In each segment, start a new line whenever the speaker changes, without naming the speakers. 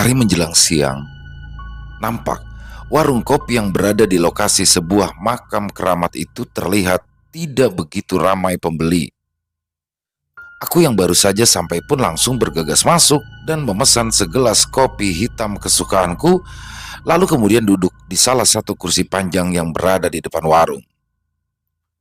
hari menjelang siang, nampak warung kopi yang berada di lokasi sebuah makam keramat itu terlihat tidak begitu ramai pembeli. Aku yang baru saja sampai pun langsung bergegas masuk dan memesan segelas kopi hitam kesukaanku, lalu kemudian duduk di salah satu kursi panjang yang berada di depan warung.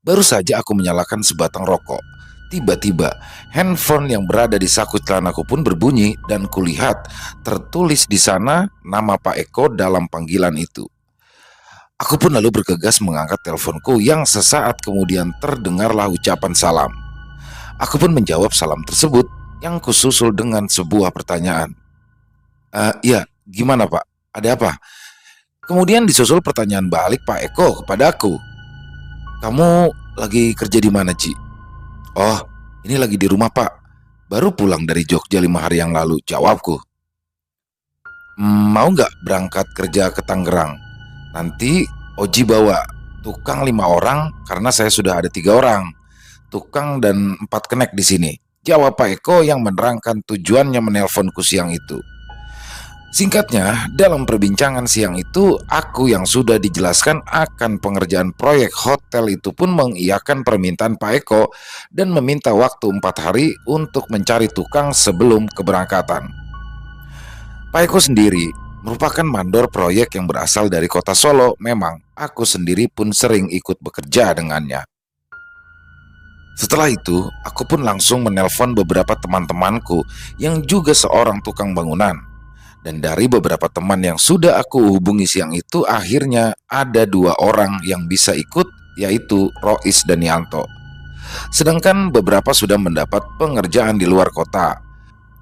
Baru saja aku menyalakan sebatang rokok. Tiba-tiba, handphone yang berada di saku celanaku pun berbunyi dan kulihat tertulis di sana nama Pak Eko dalam panggilan itu. Aku pun lalu bergegas mengangkat teleponku yang sesaat kemudian terdengarlah ucapan salam. Aku pun menjawab salam tersebut yang kususul dengan sebuah pertanyaan. Iya, gimana Pak? Ada apa? Kemudian disusul pertanyaan balik Pak Eko kepada aku. Kamu lagi kerja di mana, Ci? Oh, ini lagi di rumah Pak. Baru pulang dari Jogja 5 hari yang lalu, jawabku. Mau nggak berangkat kerja ke Tangerang? Nanti Oji bawa tukang 5 orang karena saya sudah ada 3 orang. Tukang dan 4 kenek di sini. Jawab Pak Eko yang menerangkan tujuannya menelponku siang itu. Singkatnya, dalam perbincangan siang itu, aku yang sudah dijelaskan akan pengerjaan proyek hotel itu pun mengiyakan permintaan Pak Eko dan meminta waktu 4 hari untuk mencari tukang sebelum keberangkatan. Pak Eko sendiri merupakan mandor proyek yang berasal dari kota Solo. Memang aku sendiri pun sering ikut bekerja dengannya. Setelah itu, aku pun langsung menelpon beberapa teman-temanku yang juga seorang tukang bangunan. Dan dari beberapa teman yang sudah aku hubungi siang itu, akhirnya ada 2 orang yang bisa ikut, yaitu Rois dan Yanto. Sedangkan beberapa sudah mendapat pengerjaan di luar kota.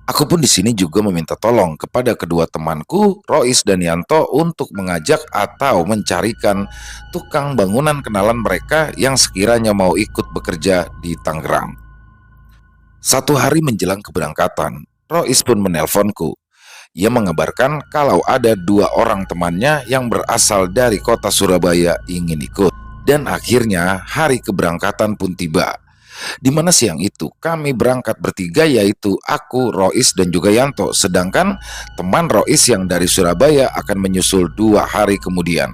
Aku pun di sini juga meminta tolong kepada kedua temanku, Rois dan Yanto, untuk mengajak atau mencarikan tukang bangunan kenalan mereka yang sekiranya mau ikut bekerja di Tangerang. 1 hari menjelang keberangkatan, Rois pun menelponku. Ia mengabarkan kalau ada 2 orang temannya yang berasal dari kota Surabaya ingin ikut. Dan akhirnya hari keberangkatan pun tiba. Di mana siang itu kami berangkat bertiga, yaitu aku, Rois dan juga Yanto. Sedangkan teman Rois yang dari Surabaya akan menyusul 2 hari kemudian.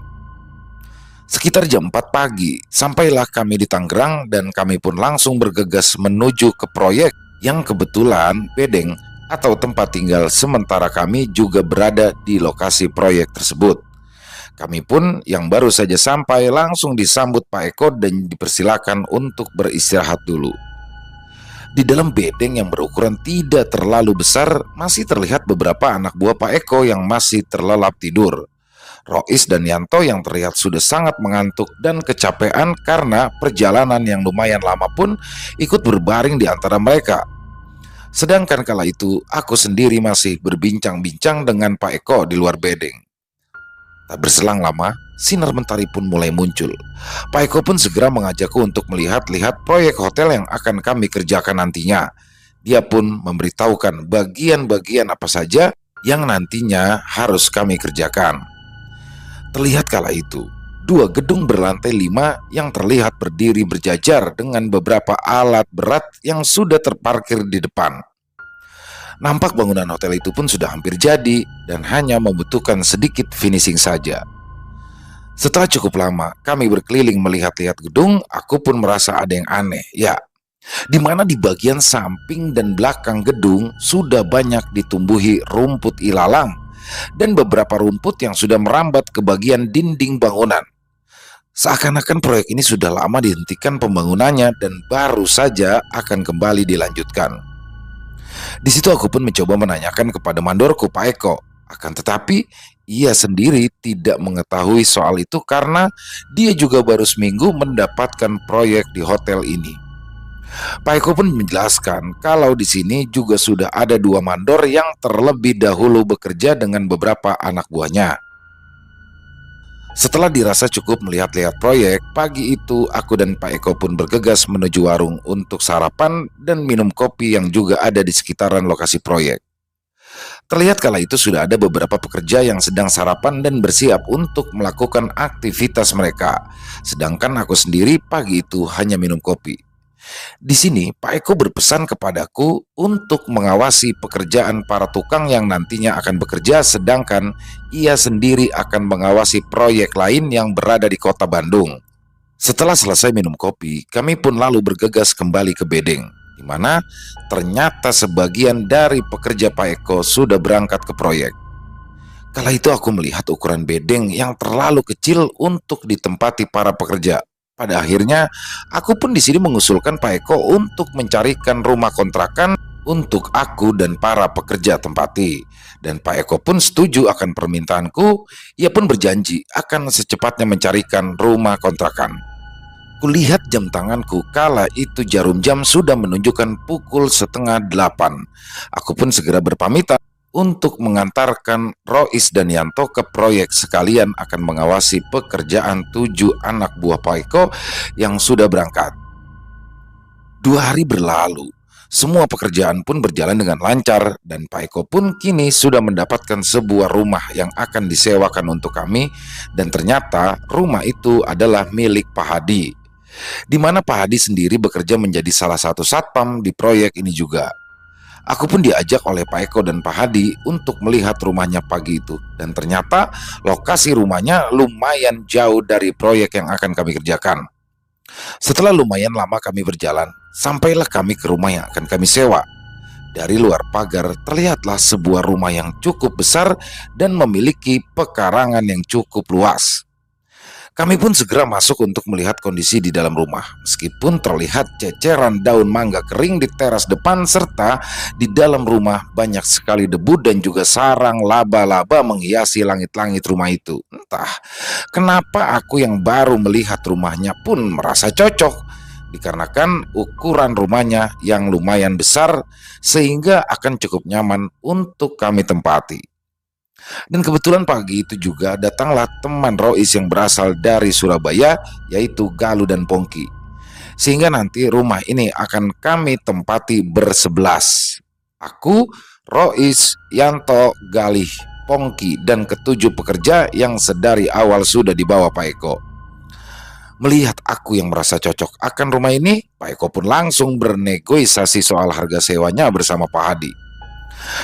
Sekitar jam 4 pagi sampailah kami di Tangerang dan kami pun langsung bergegas menuju ke proyek yang kebetulan bedeng atau tempat tinggal sementara kami juga berada di lokasi proyek tersebut. Kami pun yang baru saja sampai langsung disambut Pak Eko dan dipersilakan untuk beristirahat dulu. Di dalam bedeng yang berukuran tidak terlalu besar, masih terlihat beberapa anak buah Pak Eko yang masih terlelap tidur. Rois dan Yanto yang terlihat sudah sangat mengantuk dan kecapean karena perjalanan yang lumayan lama pun ikut berbaring di antara mereka. Sedangkan kala itu, aku sendiri masih berbincang-bincang dengan Pak Eko di luar bedeng. Tak berselang lama, sinar mentari pun mulai muncul. Pak Eko pun segera mengajakku untuk melihat-lihat proyek hotel yang akan kami kerjakan nantinya. Dia pun memberitahukan bagian-bagian apa saja yang nantinya harus kami kerjakan. Terlihat kala itu, 2 gedung berlantai 5 yang terlihat berdiri berjajar dengan beberapa alat berat yang sudah terparkir di depan. Nampak bangunan hotel itu pun sudah hampir jadi dan hanya membutuhkan sedikit finishing saja. Setelah cukup lama kami berkeliling melihat-lihat gedung, aku pun merasa ada yang aneh. Ya, di mana di bagian samping dan belakang gedung sudah banyak ditumbuhi rumput ilalang dan beberapa rumput yang sudah merambat ke bagian dinding bangunan. Seakan-akan proyek ini sudah lama dihentikan pembangunannya dan baru saja akan kembali dilanjutkan. Di situ aku pun mencoba menanyakan kepada mandorku Pak Eko. Akan tetapi ia sendiri tidak mengetahui soal itu karena dia juga baru seminggu mendapatkan proyek di hotel ini. Pak Eko pun menjelaskan kalau di sini juga sudah ada 2 mandor yang terlebih dahulu bekerja dengan beberapa anak buahnya. Setelah dirasa cukup melihat-lihat proyek, pagi itu aku dan Pak Eko pun bergegas menuju warung untuk sarapan dan minum kopi yang juga ada di sekitaran lokasi proyek. Terlihat kala itu sudah ada beberapa pekerja yang sedang sarapan dan bersiap untuk melakukan aktivitas mereka. Sedangkan aku sendiri pagi itu hanya minum kopi. Di sini, Pak Eko berpesan kepadaku untuk mengawasi pekerjaan para tukang yang nantinya akan bekerja, sedangkan ia sendiri akan mengawasi proyek lain yang berada di kota Bandung. Setelah selesai minum kopi, kami pun lalu bergegas kembali ke bedeng, di mana ternyata sebagian dari pekerja Pak Eko sudah berangkat ke proyek. Kala itu aku melihat ukuran bedeng yang terlalu kecil untuk ditempati para pekerja. Pada akhirnya, aku pun di sini mengusulkan Pak Eko untuk mencarikan rumah kontrakan untuk aku dan para pekerja tempati. Dan Pak Eko pun setuju akan permintaanku. Ia pun berjanji akan secepatnya mencarikan rumah kontrakan. Kulihat jam tanganku, kala itu jarum jam sudah menunjukkan pukul setengah 8. Aku pun segera berpamitan untuk mengantarkan Rois dan Yanto ke proyek, sekalian akan mengawasi pekerjaan 7 anak buah Pak Eko yang sudah berangkat. 2 hari berlalu, semua pekerjaan pun berjalan dengan lancar, dan Pak Eko pun kini sudah mendapatkan sebuah rumah yang akan disewakan untuk kami. Dan ternyata rumah itu adalah milik Pak Hadi, di mana Pak Hadi sendiri bekerja menjadi salah satu satpam di proyek ini juga. Aku pun diajak oleh Pak Eko dan Pak Hadi untuk melihat rumahnya pagi itu. Dan ternyata lokasi rumahnya lumayan jauh dari proyek yang akan kami kerjakan. Setelah lumayan lama kami berjalan, sampailah kami ke rumah yang akan kami sewa. Dari luar pagar terlihatlah sebuah rumah yang cukup besar dan memiliki pekarangan yang cukup luas. Kami pun segera masuk untuk melihat kondisi di dalam rumah. Meskipun terlihat ceceran daun mangga kering di teras depan, serta di dalam rumah banyak sekali debu dan juga sarang laba-laba menghiasi langit-langit rumah itu. Entah kenapa aku yang baru melihat rumahnya pun merasa cocok, dikarenakan ukuran rumahnya yang lumayan besar sehingga akan cukup nyaman untuk kami tempati. Dan kebetulan pagi itu juga datanglah teman Rois yang berasal dari Surabaya, yaitu Galuh dan Pongki. Sehingga nanti rumah ini akan kami tempati bersebelas. Aku, Rois, Yanto, Galih, Pongki, dan ketujuh pekerja yang sedari awal sudah dibawa Pak Eko. Melihat aku yang merasa cocok akan rumah ini, Pak Eko pun langsung bernegosiasi soal harga sewanya bersama Pak Hadi.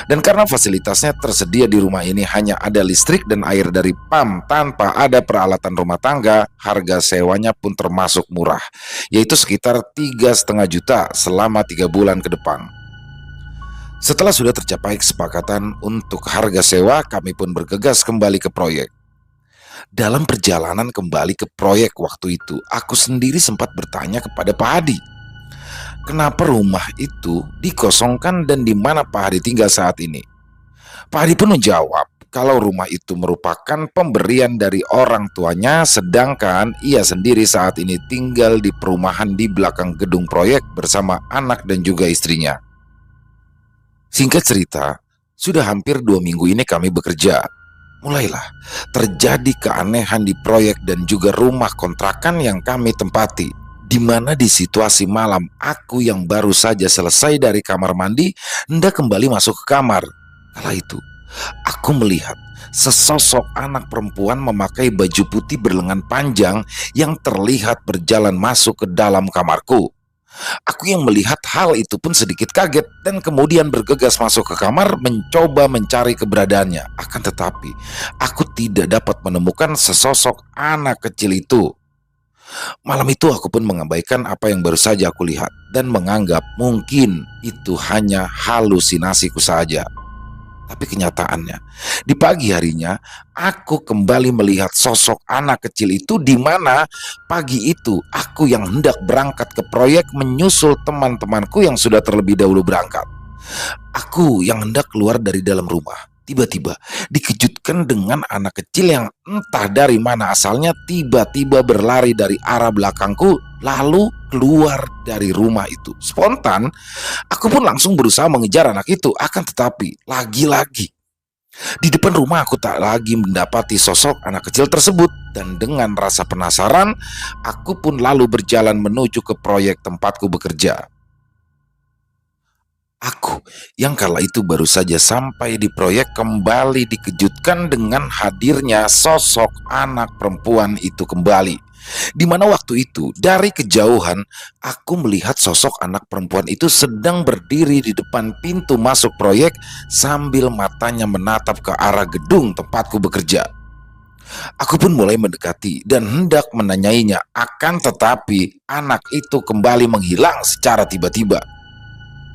Dan karena fasilitasnya tersedia di rumah ini hanya ada listrik dan air dari PAM tanpa ada peralatan rumah tangga, harga sewanya pun termasuk murah, yaitu sekitar 3,5 juta selama 3 bulan ke depan. Setelah sudah tercapai kesepakatan untuk harga sewa, kami pun bergegas kembali ke proyek. Dalam perjalanan kembali ke proyek waktu itu, aku sendiri sempat bertanya kepada Pak Hadi, kenapa rumah itu dikosongkan dan di mana Pak Hadi tinggal saat ini? Pak Hadi pun menjawab kalau rumah itu merupakan pemberian dari orang tuanya, sedangkan ia sendiri saat ini tinggal di perumahan di belakang gedung proyek bersama anak dan juga istrinya. Singkat cerita, sudah hampir 2 minggu ini kami bekerja. Mulailah terjadi keanehan di proyek dan juga rumah kontrakan yang kami tempati, di mana di situasi malam aku yang baru saja selesai dari kamar mandi hendak kembali masuk ke kamar. Kala itu aku melihat sesosok anak perempuan memakai baju putih berlengan panjang yang terlihat berjalan masuk ke dalam kamarku. Aku yang melihat hal itu pun sedikit kaget dan kemudian bergegas masuk ke kamar mencoba mencari keberadaannya. Akan tetapi aku tidak dapat menemukan sesosok anak kecil itu. Malam itu aku pun mengabaikan apa yang baru saja aku lihat dan menganggap mungkin itu hanya halusinasiku saja. Tapi kenyataannya, di pagi harinya aku kembali melihat sosok anak kecil itu, di mana pagi itu aku yang hendak berangkat ke proyek menyusul teman-temanku yang sudah terlebih dahulu berangkat. Aku yang hendak keluar dari dalam rumah, tiba-tiba dikejutkan dengan anak kecil yang entah dari mana asalnya tiba-tiba berlari dari arah belakangku lalu keluar dari rumah itu. Spontan, aku pun langsung berusaha mengejar anak itu. Akan tetapi, lagi-lagi di depan rumah aku tak lagi mendapati sosok anak kecil tersebut. Dan dengan rasa penasaran, aku pun lalu berjalan menuju ke proyek tempatku bekerja. Aku yang kala itu baru saja sampai di proyek kembali dikejutkan dengan hadirnya sosok anak perempuan itu kembali. Di mana waktu itu dari kejauhan aku melihat sosok anak perempuan itu sedang berdiri di depan pintu masuk proyek sambil matanya menatap ke arah gedung tempatku bekerja. Aku pun mulai mendekati dan hendak menanyainya, akan tetapi anak itu kembali menghilang secara tiba-tiba.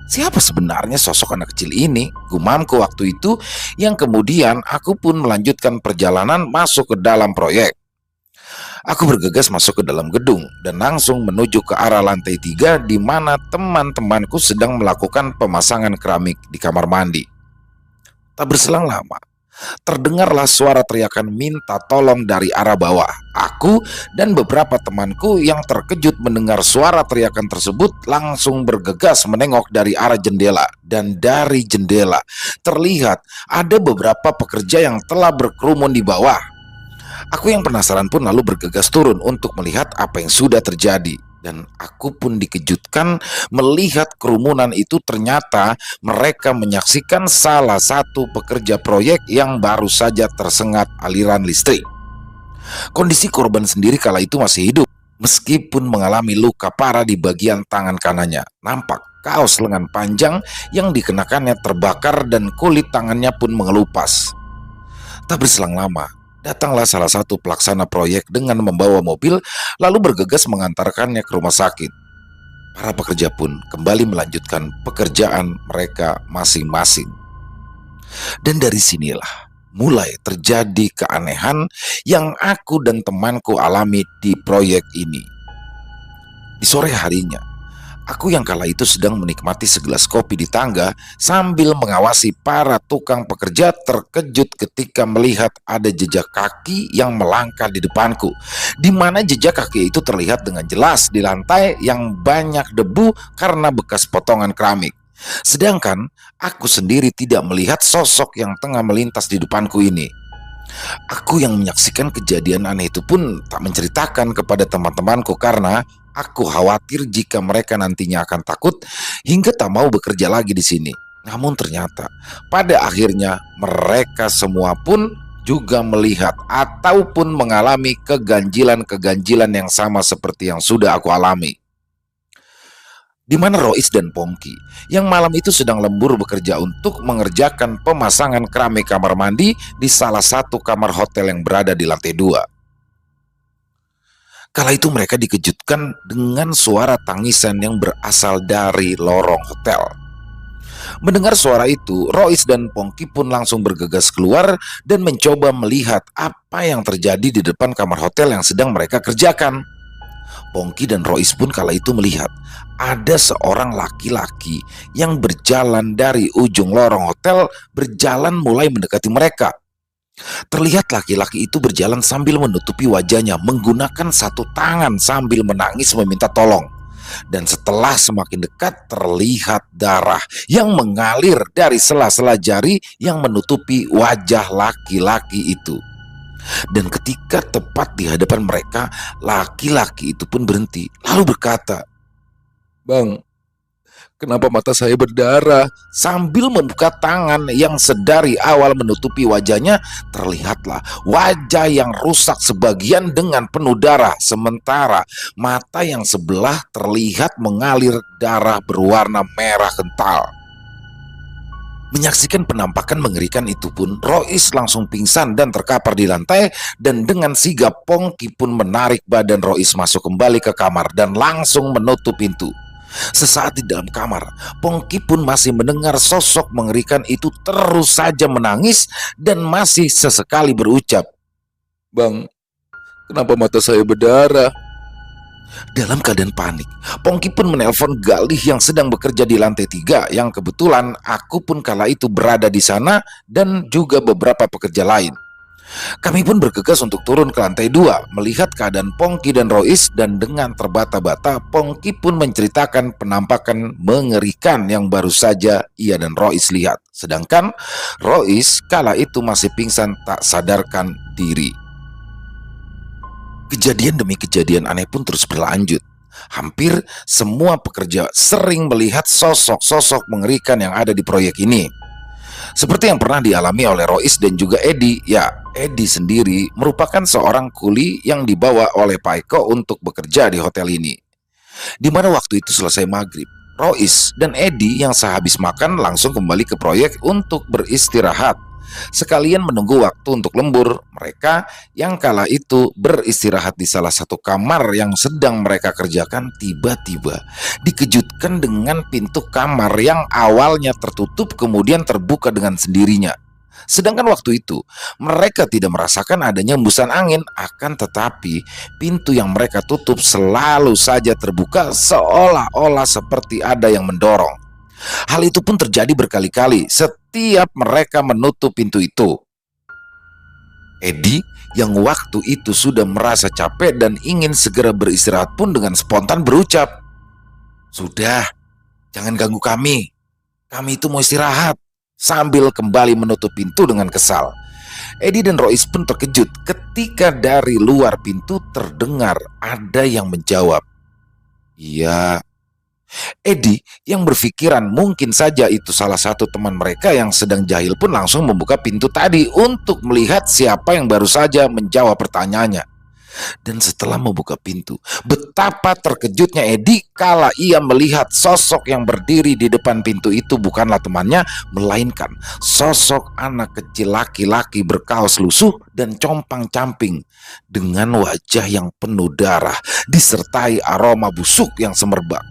Siapa sebenarnya sosok anak kecil ini? Gumamku waktu itu, yang kemudian aku pun melanjutkan perjalanan masuk ke dalam proyek. Aku bergegas masuk ke dalam gedung dan langsung menuju ke arah lantai 3 di mana teman-temanku sedang melakukan pemasangan keramik di kamar mandi. Tak berselang lama, terdengarlah suara teriakan minta tolong dari arah bawah. Aku dan beberapa temanku yang terkejut mendengar suara teriakan tersebut langsung bergegas menengok dari arah jendela. Dan dari jendela terlihat ada beberapa pekerja yang telah berkerumun di bawah. Aku yang penasaran pun lalu bergegas turun untuk melihat apa yang sudah terjadi. Dan aku pun dikejutkan melihat kerumunan itu ternyata mereka menyaksikan salah satu pekerja proyek yang baru saja tersengat aliran listrik. Kondisi korban sendiri kala itu masih hidup, meskipun mengalami luka parah di bagian tangan kanannya. Nampak kaos lengan panjang yang dikenakannya terbakar dan kulit tangannya pun mengelupas. Tak berselang lama, datanglah salah satu pelaksana proyek dengan membawa mobil lalu bergegas mengantarkannya ke rumah sakit. Para pekerja pun kembali melanjutkan pekerjaan mereka masing-masing. Dan dari sinilah mulai terjadi keanehan yang aku dan temanku alami di proyek ini. Di sore harinya, aku yang kala itu sedang menikmati segelas kopi di tangga sambil mengawasi para tukang pekerja terkejut ketika melihat ada jejak kaki yang melangkah di depanku, di mana jejak kaki itu terlihat dengan jelas di lantai yang banyak debu karena bekas potongan keramik. Sedangkan aku sendiri tidak melihat sosok yang tengah melintas di depanku ini. Aku yang menyaksikan kejadian aneh itu pun tak menceritakan kepada teman-temanku karena aku khawatir jika mereka nantinya akan takut hingga tak mau bekerja lagi di sini. Namun ternyata pada akhirnya mereka semua pun juga melihat ataupun mengalami keganjilan-keganjilan yang sama seperti yang sudah aku alami. Di mana Rois dan Pongki yang malam itu sedang lembur bekerja untuk mengerjakan pemasangan keramik kamar mandi di salah satu kamar hotel yang berada di lantai 2. Kala itu mereka dikejutkan dengan suara tangisan yang berasal dari lorong hotel. Mendengar suara itu, Rois dan Pongki pun langsung bergegas keluar dan mencoba melihat apa yang terjadi di depan kamar hotel yang sedang mereka kerjakan. Pongki dan Rois pun kala itu melihat ada seorang laki-laki yang berjalan dari ujung lorong hotel berjalan mulai mendekati mereka. Terlihat laki-laki itu berjalan sambil menutupi wajahnya menggunakan satu tangan sambil menangis meminta tolong. Dan setelah semakin dekat terlihat darah yang mengalir dari sela-sela jari yang menutupi wajah laki-laki itu. Dan ketika tepat di hadapan mereka, laki-laki itu pun berhenti lalu berkata, "Bang, kenapa mata saya berdarah?" Sambil membuka tangan yang sedari awal menutupi wajahnya, terlihatlah wajah yang rusak sebagian dengan penuh darah, sementara mata yang sebelah terlihat mengalir darah berwarna merah kental. Menyaksikan penampakan mengerikan itu pun, Rois langsung pingsan dan terkapar di lantai, dan dengan sigap Pongki pun menarik badan Rois masuk kembali ke kamar dan langsung menutup pintu. Sesaat di dalam kamar, Pongki pun masih mendengar sosok mengerikan itu terus saja menangis dan masih sesekali berucap, "Bang, kenapa mata saya berdarah?" Dalam keadaan panik, Pongki pun menelpon Galih yang sedang bekerja di lantai 3, yang kebetulan aku pun kala itu berada di sana dan juga beberapa pekerja lain. Kami pun bergegas untuk turun ke lantai 2 melihat keadaan Pongki dan Rois, dan dengan terbata-bata Pongki pun menceritakan penampakan mengerikan yang baru saja ia dan Rois lihat. Sedangkan Rois kala itu masih pingsan tak sadarkan diri. Kejadian demi kejadian aneh pun terus berlanjut. Hampir semua pekerja sering melihat sosok-sosok mengerikan yang ada di proyek ini. Seperti yang pernah dialami oleh Rois dan juga Edi. Ya, Edi sendiri merupakan seorang kuli yang dibawa oleh Pak Eko untuk bekerja di hotel ini. Di mana waktu itu selesai maghrib, Rois dan Edi yang sehabis makan langsung kembali ke proyek untuk beristirahat. Sekalian menunggu waktu untuk lembur, mereka yang kala itu beristirahat di salah satu kamar yang sedang mereka kerjakan tiba-tiba dikejutkan dengan pintu kamar yang awalnya tertutup kemudian terbuka dengan sendirinya. Sedangkan waktu itu mereka tidak merasakan adanya hembusan angin, akan tetapi pintu yang mereka tutup selalu saja terbuka seolah-olah seperti ada yang mendorong. Hal itu pun terjadi berkali-kali setiap mereka menutup pintu itu. Edi yang waktu itu sudah merasa capek dan ingin segera beristirahat pun dengan spontan berucap, "Sudah, jangan ganggu kami. Kami itu mau istirahat," sambil kembali menutup pintu dengan kesal. Edi dan Rois pun terkejut ketika dari luar pintu terdengar ada yang menjawab, "Iya." Edi yang berpikiran mungkin saja itu salah satu teman mereka yang sedang jahil pun langsung membuka pintu tadi untuk melihat siapa yang baru saja menjawab pertanyaannya. Dan setelah membuka pintu, betapa terkejutnya Edi kala ia melihat sosok yang berdiri di depan pintu itu bukanlah temannya, melainkan sosok anak kecil laki-laki berkaos lusuh dan compang-camping dengan wajah yang penuh darah disertai aroma busuk yang semerbak.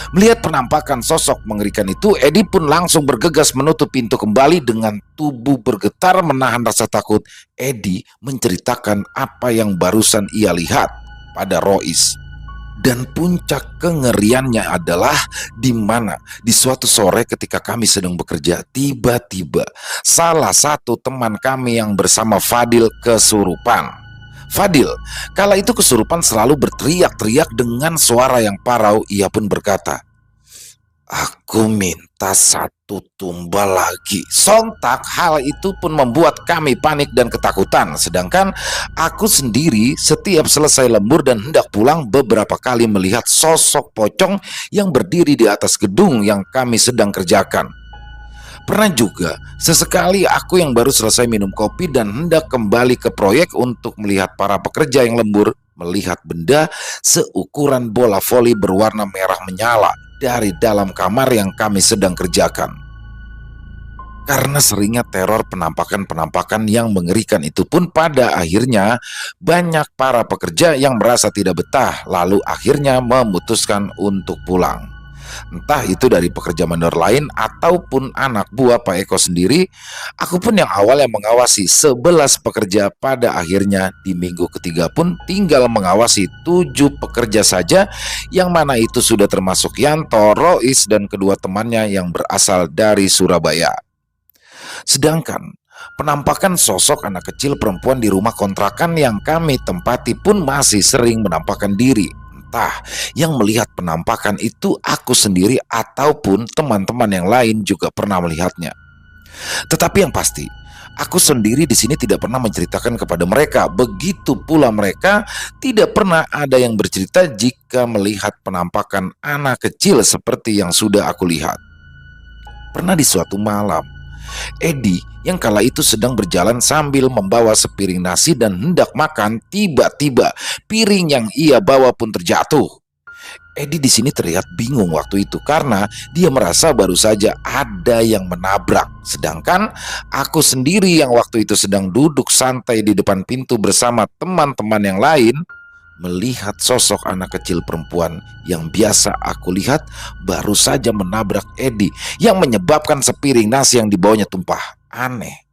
Melihat penampakan sosok mengerikan itu, Edi pun langsung bergegas menutup pintu kembali. Dengan tubuh bergetar menahan rasa takut, Edi menceritakan apa yang barusan ia lihat pada Rois. Dan puncak kengeriannya adalah di mana di suatu sore ketika kami sedang bekerja, tiba-tiba salah satu teman kami yang bersama Fadil kesurupan. Fadil kala itu kesurupan selalu berteriak-teriak dengan suara yang parau. Ia pun berkata, "Aku minta satu tumbal lagi." Sontak hal itu pun membuat kami panik dan ketakutan. Sedangkan aku sendiri setiap selesai lembur dan hendak pulang beberapa kali melihat sosok pocong yang berdiri di atas gedung yang kami sedang kerjakan. Pernah juga sesekali aku yang baru selesai minum kopi dan hendak kembali ke proyek untuk melihat para pekerja yang lembur, melihat benda seukuran bola voli berwarna merah menyala dari dalam kamar yang kami sedang kerjakan. Karena seringnya teror penampakan-penampakan yang mengerikan itu pun pada akhirnya banyak para pekerja yang merasa tidak betah lalu akhirnya memutuskan untuk pulang. Entah itu dari pekerja mandor lain ataupun anak buah Pak Eko sendiri, aku pun yang awalnya mengawasi 11 pekerja pada akhirnya di minggu ketiga pun tinggal mengawasi 7 pekerja saja, yang mana itu sudah termasuk Yanto, Rois dan kedua temannya yang berasal dari Surabaya. Sedangkan penampakan sosok anak kecil perempuan di rumah kontrakan yang kami tempati pun masih sering menampakkan diri. Entah yang melihat penampakan itu aku sendiri ataupun teman-teman yang lain juga pernah melihatnya. Tetapi yang pasti, aku sendiri di sini tidak pernah menceritakan kepada mereka. Begitu pula mereka tidak pernah ada yang bercerita jika melihat penampakan anak kecil seperti yang sudah aku lihat. Pernah di suatu malam, Edi yang kala itu sedang berjalan sambil membawa sepiring nasi dan hendak makan, tiba-tiba piring yang ia bawa pun terjatuh. Edi di sini terlihat bingung waktu itu karena dia merasa baru saja ada yang menabrak. Sedangkan aku sendiri yang waktu itu sedang duduk santai di depan pintu bersama teman-teman yang lain, melihat sosok anak kecil perempuan yang biasa aku lihat baru saja menabrak Edi yang menyebabkan sepiring nasi yang dibawanya tumpah. Aneh,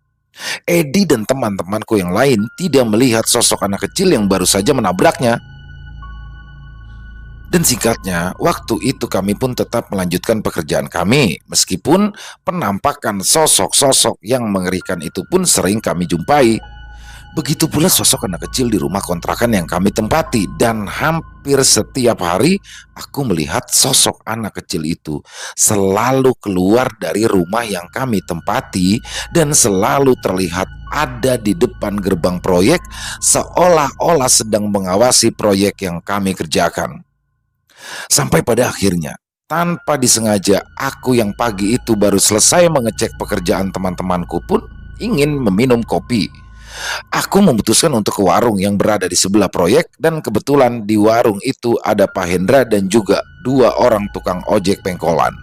Edi dan teman-temanku yang lain tidak melihat sosok anak kecil yang baru saja menabraknya. Dan singkatnya, waktu itu kami pun tetap melanjutkan pekerjaan kami, meskipun penampakan sosok-sosok yang mengerikan itu pun sering kami jumpai. Begitu pula sosok anak kecil di rumah kontrakan yang kami tempati, dan hampir setiap hari aku melihat sosok anak kecil itu selalu keluar dari rumah yang kami tempati dan selalu terlihat ada di depan gerbang proyek seolah-olah sedang mengawasi proyek yang kami kerjakan. Sampai pada akhirnya tanpa disengaja aku yang pagi itu baru selesai mengecek pekerjaan teman-temanku pun ingin meminum kopi. Aku memutuskan untuk ke warung yang berada di sebelah proyek, dan kebetulan di warung itu ada Pak Hendra dan juga dua orang tukang ojek pengkolan.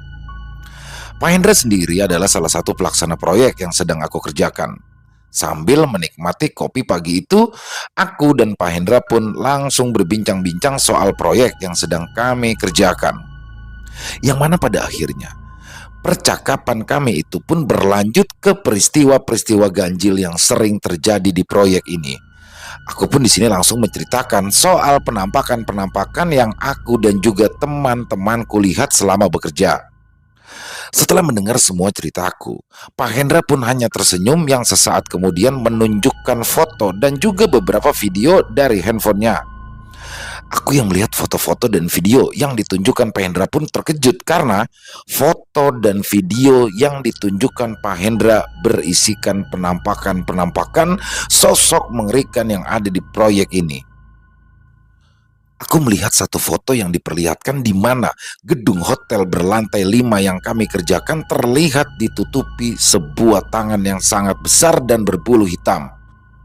Pak Hendra sendiri adalah salah satu pelaksana proyek yang sedang aku kerjakan. Sambil menikmati kopi pagi itu, aku dan Pak Hendra pun langsung berbincang-bincang soal proyek yang sedang kami kerjakan. Yang mana pada akhirnya percakapan kami itu pun berlanjut ke peristiwa-peristiwa ganjil yang sering terjadi di proyek ini. Aku pun di sini langsung menceritakan soal penampakan-penampakan yang aku dan juga teman-temanku lihat selama bekerja. Setelah mendengar semua ceritaku, Pak Hendra pun hanya tersenyum yang sesaat kemudian menunjukkan foto dan juga beberapa video dari handphonenya. Aku yang melihat foto-foto dan video yang ditunjukkan Pak Hendra pun terkejut karena foto dan video yang ditunjukkan Pak Hendra berisikan penampakan-penampakan sosok mengerikan yang ada di proyek ini. Aku melihat satu foto yang diperlihatkan di mana gedung hotel berlantai 5 yang kami kerjakan terlihat ditutupi sebuah tangan yang sangat besar dan berbulu hitam.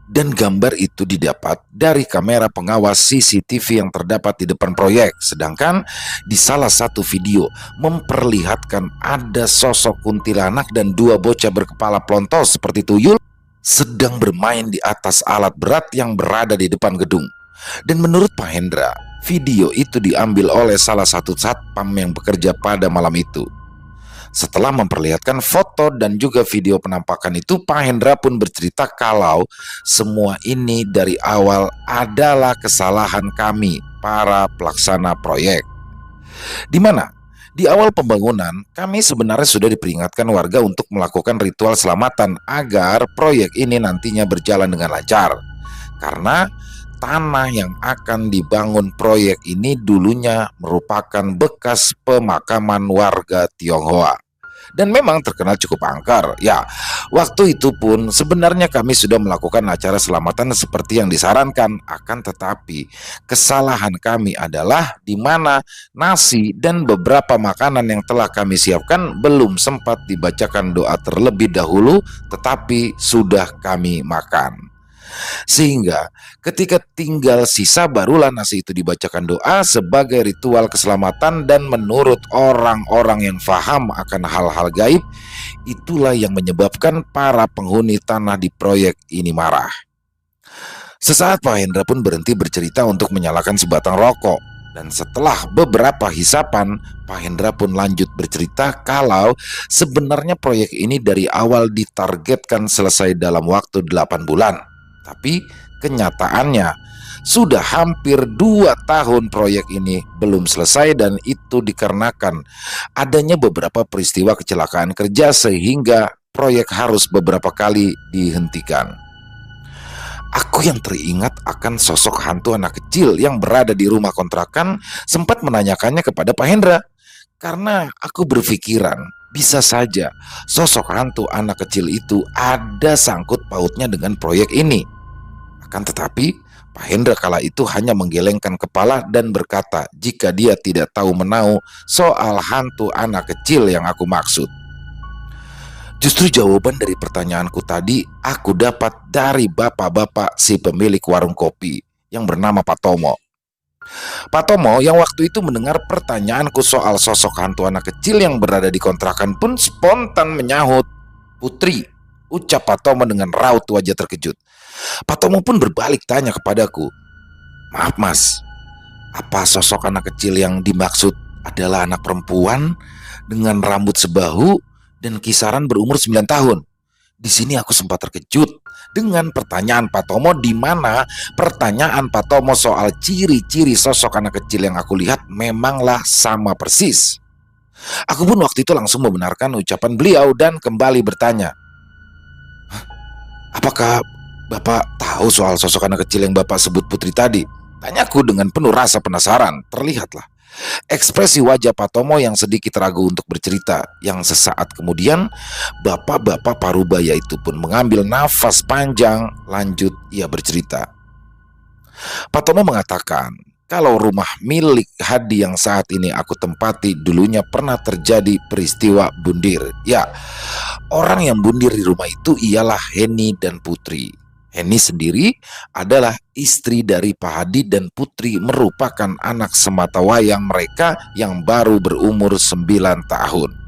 Dan gambar itu didapat dari kamera pengawas CCTV yang terdapat di depan proyek. Sedangkan di salah satu video memperlihatkan ada sosok kuntilanak dan dua bocah berkepala pelontos seperti tuyul sedang bermain di atas alat berat yang berada di depan gedung. Dan menurut Pak Hendra, video itu diambil oleh salah satu satpam yang bekerja pada malam itu. Setelah memperlihatkan foto dan juga video penampakan itu, Pak Hendra pun bercerita kalau semua ini dari awal adalah kesalahan kami, para pelaksana proyek. Di mana di awal pembangunan, kami sebenarnya sudah diperingatkan warga untuk melakukan ritual selamatan agar proyek ini nantinya berjalan dengan lancar. Karena tanah yang akan dibangun proyek ini dulunya merupakan bekas pemakaman warga Tionghoa dan memang terkenal cukup angker. Ya, waktu itu pun sebenarnya kami sudah melakukan acara selamatan seperti yang disarankan. Akan tetapi kesalahan kami adalah di mana nasi dan beberapa makanan yang telah kami siapkan belum sempat dibacakan doa terlebih dahulu, tetapi sudah kami makan. Sehingga ketika tinggal sisa barulah nasi itu dibacakan doa sebagai ritual keselamatan. Dan menurut orang-orang yang paham akan hal-hal gaib, itulah yang menyebabkan para penghuni tanah di proyek ini marah. Sesaat Pak Hendra pun berhenti bercerita untuk menyalakan sebatang rokok. Dan setelah beberapa hisapan, Pak Hendra pun lanjut bercerita kalau sebenarnya proyek ini dari awal ditargetkan selesai dalam waktu 8 bulan. Tapi kenyataannya sudah hampir 2 tahun proyek ini belum selesai, dan itu dikarenakan adanya beberapa peristiwa kecelakaan kerja sehingga proyek harus beberapa kali dihentikan. Aku yang teringat akan sosok hantu anak kecil yang berada di rumah kontrakan sempat menanyakannya kepada Pak Hendra. Karena aku berpikiran bisa saja sosok hantu anak kecil itu ada sangkut pautnya dengan proyek ini. Akan tetapi Pak Hendra kala itu hanya menggelengkan kepala dan berkata jika dia tidak tahu menahu soal hantu anak kecil yang aku maksud. Justru jawaban dari pertanyaanku tadi aku dapat dari bapak-bapak si pemilik warung kopi yang bernama Pak Tomo. Pak Tomo yang waktu itu mendengar pertanyaanku soal sosok hantu anak kecil yang berada di kontrakan pun spontan menyahut, "Putri," ucap Pak Tomo dengan raut wajah terkejut. Pak Tomo pun berbalik tanya kepadaku, "Maaf mas, apa sosok anak kecil yang dimaksud adalah anak perempuan dengan rambut sebahu dan kisaran berumur 9 tahun?" Di sini aku sempat terkejut dengan pertanyaan Pak Tomo, di mana pertanyaan Pak Tomo soal ciri-ciri sosok anak kecil yang aku lihat memanglah sama persis. Aku pun waktu itu langsung membenarkan ucapan beliau dan kembali bertanya, "Apakah Bapak tahu soal sosok anak kecil yang Bapak sebut Putri tadi?" Tanyaku dengan penuh rasa penasaran. Terlihatlah ekspresi wajah Pak Tomo yang sedikit ragu untuk bercerita. Yang sesaat kemudian bapak-bapak parubaya itu pun mengambil nafas panjang. Lanjut ia bercerita. Pak Tomo mengatakan kalau rumah milik Hadi yang saat ini aku tempati dulunya pernah terjadi peristiwa bundir. Ya, orang yang bundir di rumah itu ialah Heni dan Putri. Heni sendiri adalah istri dari Pak Hadi dan Putri merupakan anak sematawayang mereka yang baru berumur 9 tahun.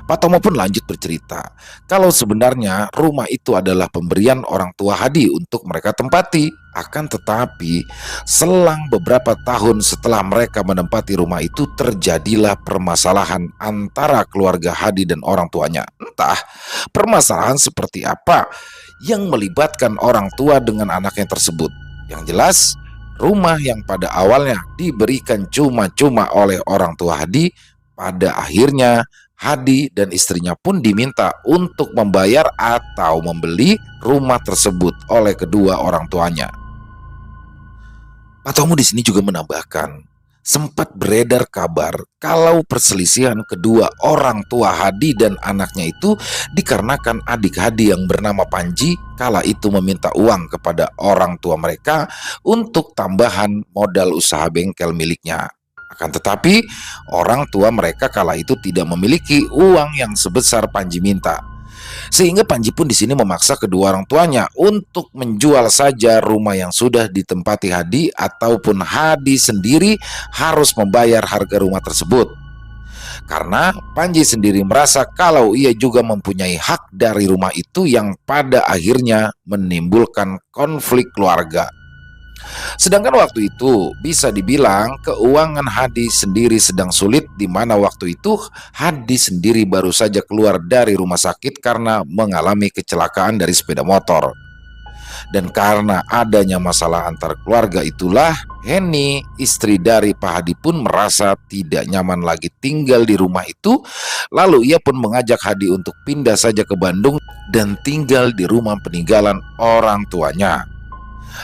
Pak Tomo pun lanjut bercerita, kalau sebenarnya rumah itu adalah pemberian orang tua Hadi untuk mereka tempati. Akan tetapi, selang beberapa tahun setelah mereka menempati rumah itu, terjadilah permasalahan antara keluarga Hadi dan orang tuanya. Entah permasalahan seperti apa yang melibatkan orang tua dengan anaknya tersebut. Yang jelas, rumah yang pada awalnya diberikan cuma-cuma oleh orang tua Hadi, pada akhirnya Hadi dan istrinya pun diminta untuk membayar atau membeli rumah tersebut oleh kedua orang tuanya. Pak Tomo di sini juga menambahkan, sempat beredar kabar kalau perselisihan kedua orang tua Hadi dan anaknya itu dikarenakan adik Hadi yang bernama Panji kala itu meminta uang kepada orang tua mereka untuk tambahan modal usaha bengkel miliknya. Akan tetapi, orang tua mereka kala itu tidak memiliki uang yang sebesar Panji minta. Sehingga Panji pun di sini memaksa kedua orang tuanya untuk menjual saja rumah yang sudah ditempati Hadi, ataupun Hadi sendiri harus membayar harga rumah tersebut. Karena Panji sendiri merasa kalau ia juga mempunyai hak dari rumah itu yang pada akhirnya menimbulkan konflik keluarga. Sedangkan waktu itu bisa dibilang keuangan Hadi sendiri sedang sulit, di mana waktu itu Hadi sendiri baru saja keluar dari rumah sakit karena mengalami kecelakaan dari sepeda motor. Dan karena adanya masalah antar keluarga itulah Heni, istri dari Pak Hadi pun merasa tidak nyaman lagi tinggal di rumah itu. Lalu ia pun mengajak Hadi untuk pindah saja ke Bandung dan tinggal di rumah peninggalan orang tuanya.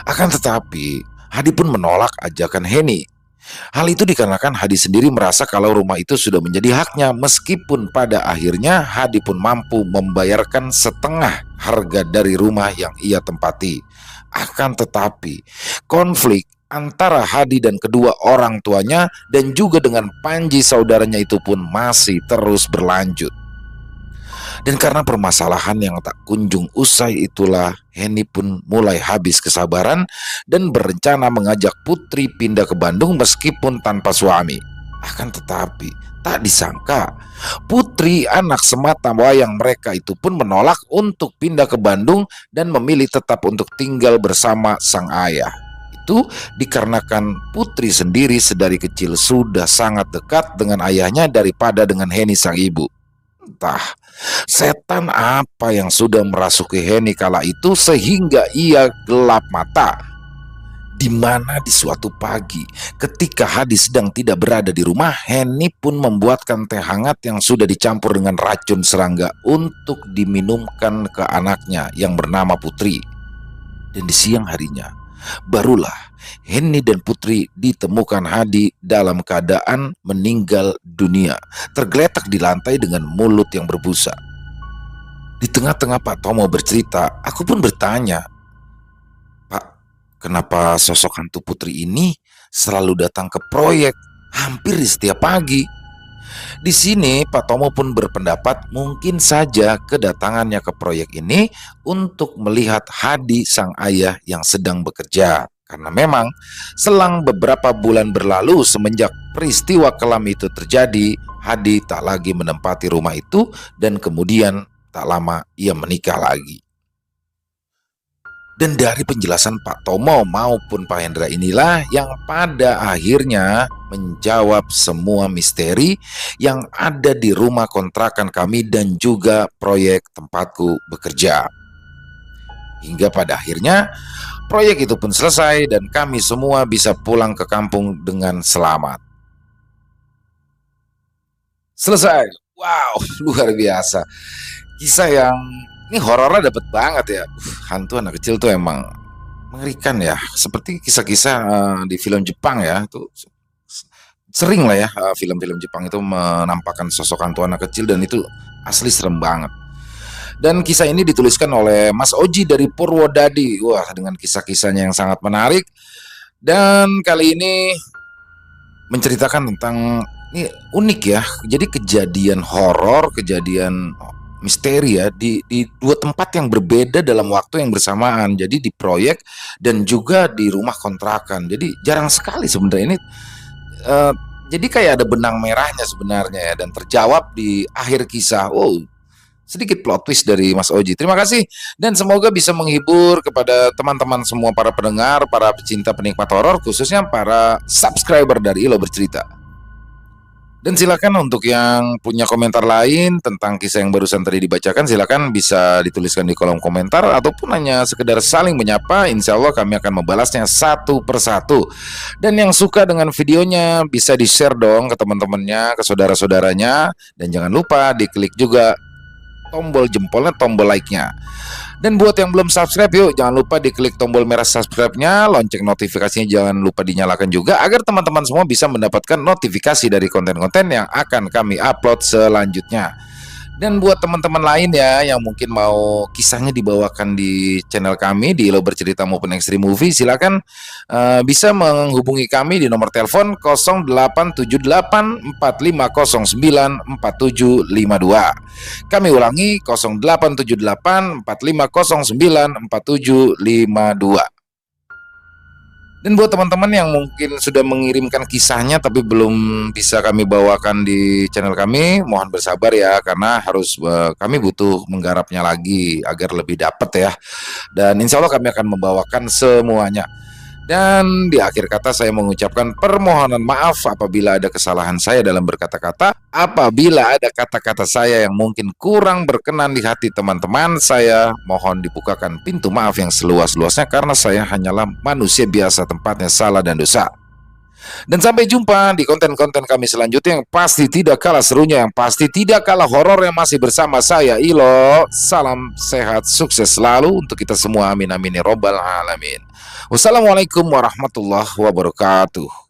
Akan tetapi, Hadi pun menolak ajakan Heni. Hal itu dikarenakan Hadi sendiri merasa kalau rumah itu sudah menjadi haknya, meskipun pada akhirnya Hadi pun mampu membayarkan setengah harga dari rumah yang ia tempati. Akan tetapi, konflik antara Hadi dan kedua orang tuanya dan juga dengan Panji saudaranya itu pun masih terus berlanjut. Dan karena permasalahan yang tak kunjung usai itulah Heni pun mulai habis kesabaran dan berencana mengajak Putri pindah ke Bandung meskipun tanpa suami. Akan tetapi tak disangka Putri, anak sematawayang mereka itu pun menolak untuk pindah ke Bandung dan memilih tetap untuk tinggal bersama sang ayah. Itu dikarenakan Putri sendiri sedari kecil sudah sangat dekat dengan ayahnya daripada dengan Heni sang ibu. Entah setan apa yang sudah merasuki Heni kala itu sehingga ia gelap mata. Di mana di suatu pagi ketika Hadi sedang tidak berada di rumah, Heni pun membuatkan teh hangat yang sudah dicampur dengan racun serangga untuk diminumkan ke anaknya yang bernama Putri. Dan di siang harinya barulah Heni dan Putri ditemukan Hadi dalam keadaan meninggal dunia, tergeletak di lantai dengan mulut yang berbusa. Di tengah-tengah Pak Tomo bercerita, aku pun bertanya, "Pak, kenapa sosok hantu Putri ini selalu datang ke proyek hampir di setiap pagi?" Di sini Pak Tomo pun berpendapat mungkin saja kedatangannya ke proyek ini untuk melihat Hadi sang ayah yang sedang bekerja. Karena memang selang beberapa bulan berlalu semenjak peristiwa kelam itu terjadi, Hadi tak lagi menempati rumah itu dan kemudian tak lama ia menikah lagi. Dan dari penjelasan Pak Tomo maupun Pak Hendra inilah yang pada akhirnya menjawab semua misteri yang ada di rumah kontrakan kami dan juga proyek tempatku bekerja. Hingga pada akhirnya proyek itu pun selesai dan kami semua bisa pulang ke kampung dengan selamat. Selesai. Wow, luar biasa. Kisah yang ini horornya dapat banget ya. Hantu anak kecil tuh emang mengerikan ya. Seperti kisah-kisah di film Jepang ya. Itu sering lah ya film-film Jepang itu menampakkan sosok hantu anak kecil dan itu asli serem banget. Dan kisah ini dituliskan oleh Mas Oji dari Purwodadi. Wah, dengan kisah-kisahnya yang sangat menarik. Dan kali ini menceritakan tentang ini unik ya. Jadi kejadian horor, kejadian misteri ya di dua tempat yang berbeda dalam waktu yang bersamaan. Jadi di proyek dan juga di rumah kontrakan. Jadi jarang sekali sebenarnya ini. eh, jadi kayak ada benang merahnya sebenarnya ya, dan terjawab di akhir kisah. Wow, sedikit plot twist dari Mas Oji. Terima kasih dan semoga bisa menghibur kepada teman-teman semua, para pendengar, para pecinta penikmat horor, khususnya para subscriber dari Ilo Bercerita. Dan silakan untuk yang punya komentar lain tentang kisah yang barusan tadi dibacakan, silakan bisa dituliskan di kolom komentar ataupun hanya sekedar saling menyapa. Insya Allah kami akan membalasnya satu persatu. Dan yang suka dengan videonya bisa di-share dong ke teman-temannya, ke saudara-saudaranya. Dan jangan lupa diklik juga tombol jempolnya, tombol like-nya. Dan buat yang belum subscribe, yuk jangan lupa diklik tombol merah subscribe-nya, lonceng notifikasinya jangan lupa dinyalakan juga agar teman-teman semua bisa mendapatkan notifikasi dari konten-konten yang akan kami upload selanjutnya. Dan buat teman-teman lain ya yang mungkin mau kisahnya dibawakan di channel kami di Ilo Bercerita maupun Extreme Movie, silakan bisa menghubungi kami di nomor telepon 087845094752. Kami ulangi 087845094752. Dan buat teman-teman yang mungkin sudah mengirimkan kisahnya tapi belum bisa kami bawakan di channel kami, mohon bersabar ya karena harus kami butuh menggarapnya lagi agar lebih dapat ya. Dan insya Allah kami akan membawakan semuanya. Dan di akhir kata saya mengucapkan permohonan maaf apabila ada kesalahan saya dalam berkata-kata. Apabila ada kata-kata saya yang mungkin kurang berkenan di hati teman-teman, saya mohon dibukakan pintu maaf yang seluas-luasnya karena saya hanyalah manusia biasa, tempatnya salah dan dosa. Dan sampai jumpa di konten-konten kami selanjutnya yang pasti tidak kalah serunya, yang pasti tidak kalah horor, yang masih bersama saya Ilo. Salam sehat, sukses selalu untuk kita semua. Amin amin ya robbal alamin. Wassalamualaikum warahmatullahi wabarakatuh.